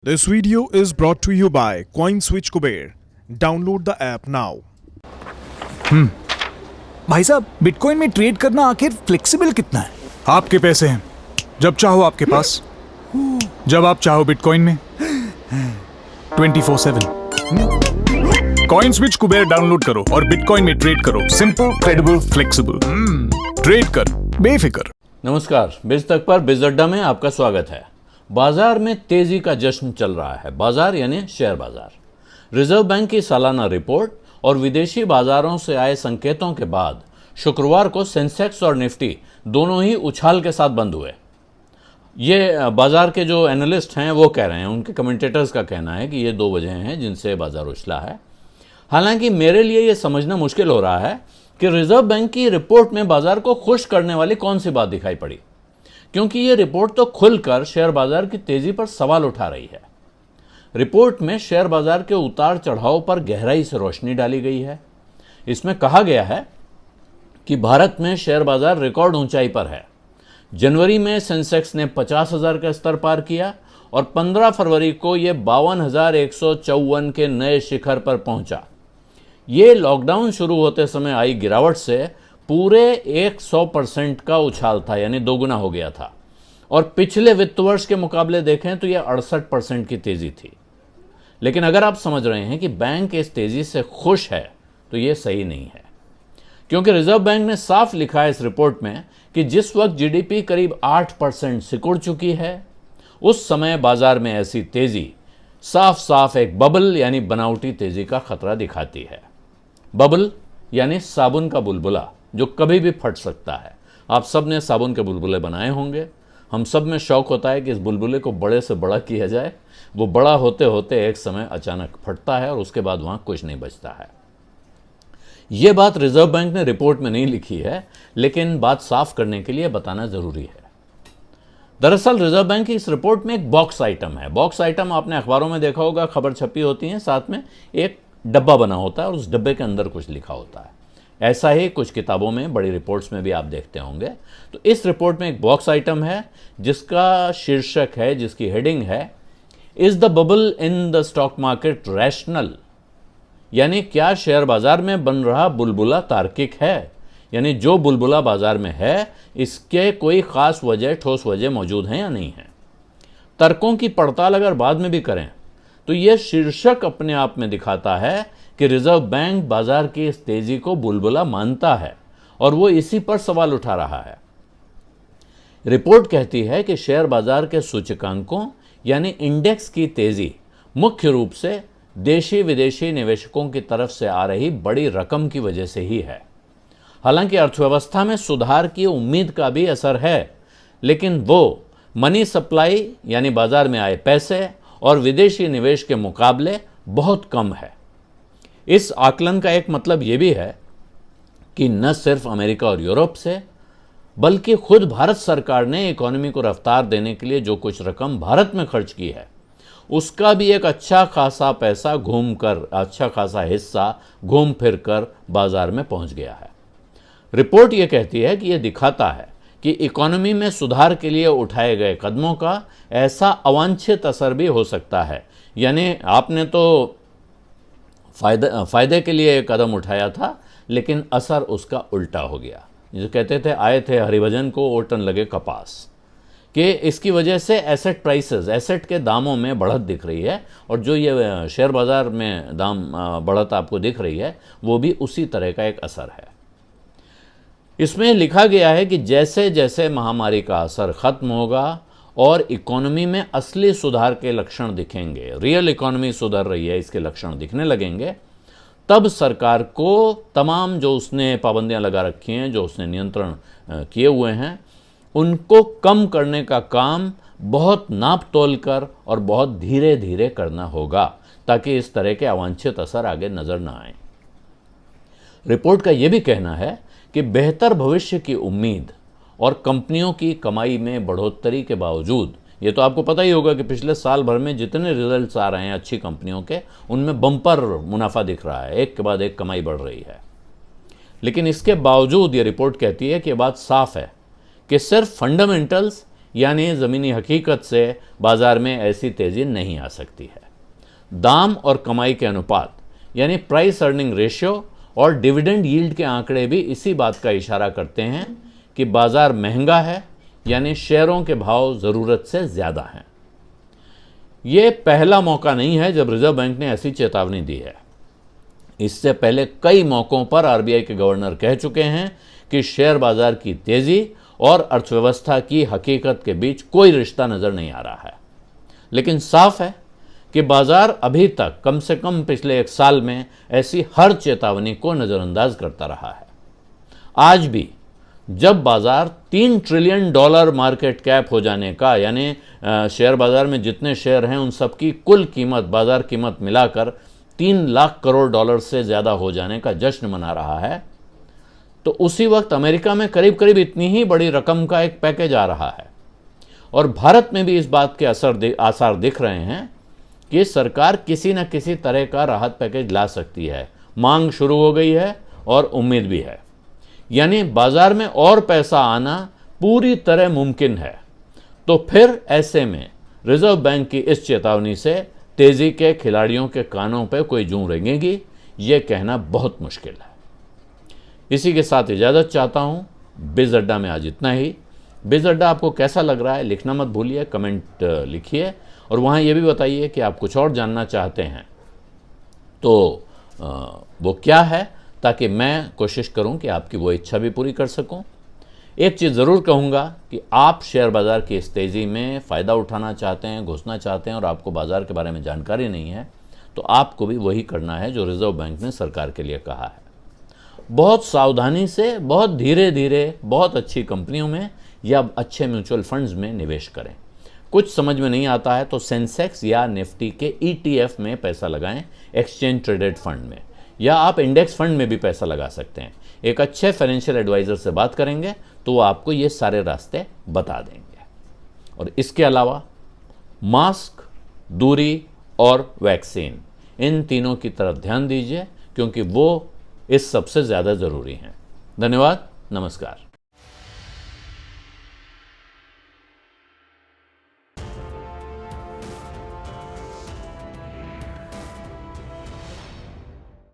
This video is brought to you by CoinSwitch Kuber. Download the app now. भाई साहब, bitcoin में trade करना आखिर फ्लेक्सिबल कितना है? आपके पैसे हैं, जब चाहो आपके पास, जब आप चाहो बिटकॉइन में 24/7। कॉइनस्विच कुबेर डाउनलोड करो और बिटकॉइन में ट्रेड करो। Simple, credible, flexible. ट्रेड कर बेफिक्र। नमस्कार, बिज तक पर बिज अड्डा में आपका स्वागत है। बाजार में तेजी का जश्न चल रहा है। बाजार यानी शेयर बाजार। रिजर्व बैंक की सालाना रिपोर्ट और विदेशी बाजारों से आए संकेतों के बाद शुक्रवार को सेंसेक्स और निफ्टी दोनों ही उछाल के साथ बंद हुए। ये बाजार के जो एनालिस्ट हैं वो कह रहे हैं, उनके कमेंटेटर्स का कहना है कि ये दो वजह हैं जिनसे बाजार उछला है। हालांकि मेरे लिए ये समझना मुश्किल हो रहा है कि रिजर्व बैंक की रिपोर्ट में बाजार को खुश करने वाली कौन सी बात दिखाई पड़ी, क्योंकि ये रिपोर्ट तो खुलकर शेयर बाजार की तेजी पर सवाल उठा रही है। रिपोर्ट में शेयर बाजार के उतार चढ़ाव पर गहराई से रोशनी डाली गई है। इसमें कहा गया है कि भारत में शेयर बाजार रिकॉर्ड ऊंचाई पर है। जनवरी में सेंसेक्स ने 50,000 का स्तर पार किया और 15 फरवरी को यह 52,154 के नए शिखर पर पहुंचा। ये लॉकडाउन शुरू होते समय आई गिरावट से पूरे 100% का उछाल था, यानी दोगुना हो गया था। और पिछले वित्त वर्ष के मुकाबले देखें तो यह 68% की तेजी थी। लेकिन अगर आप समझ रहे हैं कि बैंक इस तेजी से खुश है तो यह सही नहीं है, क्योंकि रिजर्व बैंक ने साफ लिखा है इस रिपोर्ट में कि जिस वक्त जीडीपी करीब 8% सिकुड़ चुकी है, उस समय बाजार में ऐसी तेजी साफ साफ एक बबल यानी बनावटी तेजी का खतरा दिखाती है। बबल यानी साबुन का बुलबुला जो कभी भी फट सकता है। आप सब ने साबुन के बुलबुले बनाए होंगे। हम सब में शौक होता है कि इस बुलबुले को बड़े से बड़ा किया जाए। वो बड़ा होते होते एक समय अचानक फटता है और उसके बाद वहां कुछ नहीं बचता है। ये बात रिजर्व बैंक ने रिपोर्ट में नहीं लिखी है, लेकिन बात साफ करने के लिए बताना जरूरी है। दरअसल रिजर्व बैंक की इस रिपोर्ट में एक बॉक्स आइटम है। बॉक्स आइटम आपने अखबारों में देखा होगा, खबर छपी होती है, साथ में एक डब्बा बना होता है और उस डब्बे के अंदर कुछ लिखा होता है। ऐसा ही कुछ किताबों में, बड़ी रिपोर्ट्स में भी आप देखते होंगे। तो इस रिपोर्ट में एक बॉक्स आइटम है जिसका शीर्षक है, जिसकी हेडिंग है, is the bubble in the stock market rational, यानी क्या शेयर बाजार में बन रहा बुलबुला तार्किक है, यानी जो बुलबुला बाजार में है इसके कोई खास वजह, ठोस वजह मौजूद है या नहीं है। तर्कों की पड़ताल अगर बाद में भी करें तो यह शीर्षक अपने आप में दिखाता है कि रिजर्व बैंक बाजार की इस तेजी को बुलबुला मानता है और वो इसी पर सवाल उठा रहा है। रिपोर्ट कहती है कि शेयर बाजार के सूचकांकों यानी इंडेक्स की तेजी मुख्य रूप से देशी विदेशी निवेशकों की तरफ से आ रही बड़ी रकम की वजह से ही है। हालांकि अर्थव्यवस्था में सुधार की उम्मीद का भी असर है, लेकिन वो मनी सप्लाई यानी बाजार में आए पैसे और विदेशी निवेश के मुकाबले बहुत कम है। इस आकलन का एक मतलब यह भी है कि न सिर्फ अमेरिका और यूरोप से, बल्कि खुद भारत सरकार ने इकोनॉमी को रफ्तार देने के लिए जो कुछ रकम भारत में खर्च की है, उसका भी एक अच्छा खासा पैसा अच्छा खासा हिस्सा घूम फिर कर बाजार में पहुंच गया है। रिपोर्ट यह कहती है कि यह दिखाता है कि इकोनॉमी में सुधार के लिए उठाए गए कदमों का ऐसा अवांछित असर भी हो सकता है। यानी आपने तो फायदे के लिए एक कदम उठाया था, लेकिन असर उसका उल्टा हो गया। जो कहते थे, आए थे हरिभजन को ओटन लगे कपास, कि इसकी वजह से एसेट प्राइसेस, एसेट के दामों में बढ़त दिख रही है। और जो ये शेयर बाजार में दाम बढ़त आपको दिख रही है, वो भी उसी तरह का एक असर है। इसमें लिखा गया है कि जैसे जैसे महामारी का असर खत्म होगा और इकोनॉमी में असली सुधार के लक्षण दिखेंगे, रियल इकोनॉमी सुधर रही है, इसके लक्षण दिखने लगेंगे, तब सरकार को तमाम जो उसने पाबंदियां लगा रखी हैं, जो उसने नियंत्रण किए हुए हैं, उनको कम करने का काम बहुत नाप तोल कर और बहुत धीरे धीरे करना होगा, ताकि इस तरह के अवांछित असर आगे नजर ना आए। रिपोर्ट का यह भी कहना है कि बेहतर भविष्य की उम्मीद और कंपनियों की कमाई में बढ़ोतरी के बावजूद, ये तो आपको पता ही होगा कि पिछले साल भर में जितने रिजल्ट्स आ रहे हैं अच्छी कंपनियों के, उनमें बम्पर मुनाफा दिख रहा है, एक के बाद एक कमाई बढ़ रही है। लेकिन इसके बावजूद ये रिपोर्ट कहती है कि बात साफ है कि सिर्फ फंडामेंटल्स यानी ज़मीनी हकीकत से बाज़ार में ऐसी तेज़ी नहीं आ सकती है। दाम और कमाई के अनुपात यानी प्राइस अर्निंग रेशियो और डिविडेंड यील्ड के आंकड़े भी इसी बात का इशारा करते हैं कि बाज़ार महंगा है, यानी शेयरों के भाव ज़रूरत से ज़्यादा हैं। ये पहला मौका नहीं है जब रिजर्व बैंक ने ऐसी चेतावनी दी है। इससे पहले कई मौकों पर आरबीआई के गवर्नर कह चुके हैं कि शेयर बाजार की तेजी और अर्थव्यवस्था की हकीकत के बीच कोई रिश्ता नजर नहीं आ रहा है। लेकिन साफ है कि बाजार अभी तक कम से कम पिछले 1 साल में ऐसी हर चेतावनी को नजरअंदाज करता रहा है। आज भी जब बाजार $3 ट्रिलियन मार्केट कैप हो जाने का, यानी शेयर बाजार में जितने शेयर हैं उन सबकी कुल कीमत, बाजार कीमत मिलाकर $3 लाख करोड़ से ज़्यादा हो जाने का जश्न मना रहा है, तो उसी वक्त अमेरिका में करीब करीब इतनी ही बड़ी रकम का एक पैकेज आ रहा है। और भारत में भी इस बात के आसार दिख रहे हैं कि सरकार किसी न किसी तरह का राहत पैकेज ला सकती है। मांग शुरू हो गई है और उम्मीद भी है, यानी बाजार में और पैसा आना पूरी तरह मुमकिन है। तो फिर ऐसे में रिजर्व बैंक की इस चेतावनी से तेजी के खिलाड़ियों के कानों पे कोई जूं रेंगेगी, ये कहना बहुत मुश्किल है। इसी के साथ इजाज़त चाहता हूँ। बिज़ अड्डा में आज इतना ही। बिज़ अड्डा आपको कैसा लग रहा है लिखना मत भूलिए, कमेंट लिखिए और वहाँ ये भी बताइए कि आप कुछ और जानना चाहते हैं तो वो क्या है, ताकि मैं कोशिश करूं कि आपकी वो इच्छा भी पूरी कर सकूं। एक चीज़ ज़रूर कहूँगा कि आप शेयर बाज़ार की इस तेज़ी में फ़ायदा उठाना चाहते हैं, घुसना चाहते हैं और आपको बाज़ार के बारे में जानकारी नहीं है, तो आपको भी वही करना है जो रिज़र्व बैंक ने सरकार के लिए कहा है। बहुत सावधानी से, बहुत धीरे धीरे, बहुत अच्छी कंपनियों में या अच्छे म्यूचुअल फंड्स में निवेश करें। कुछ समझ में नहीं आता है तो सेंसेक्स या निफ्टी के ETF में पैसा लगाएं, एक्सचेंज ट्रेडेड फंड में, या आप इंडेक्स फंड में भी पैसा लगा सकते हैं। एक अच्छे फाइनेंशियल एडवाइज़र से बात करेंगे तो वो आपको ये सारे रास्ते बता देंगे। और इसके अलावा मास्क, दूरी और वैक्सीन, इन तीनों की तरफ ध्यान दीजिए क्योंकि वो इस सबसे ज़्यादा ज़रूरी हैं। धन्यवाद, नमस्कार।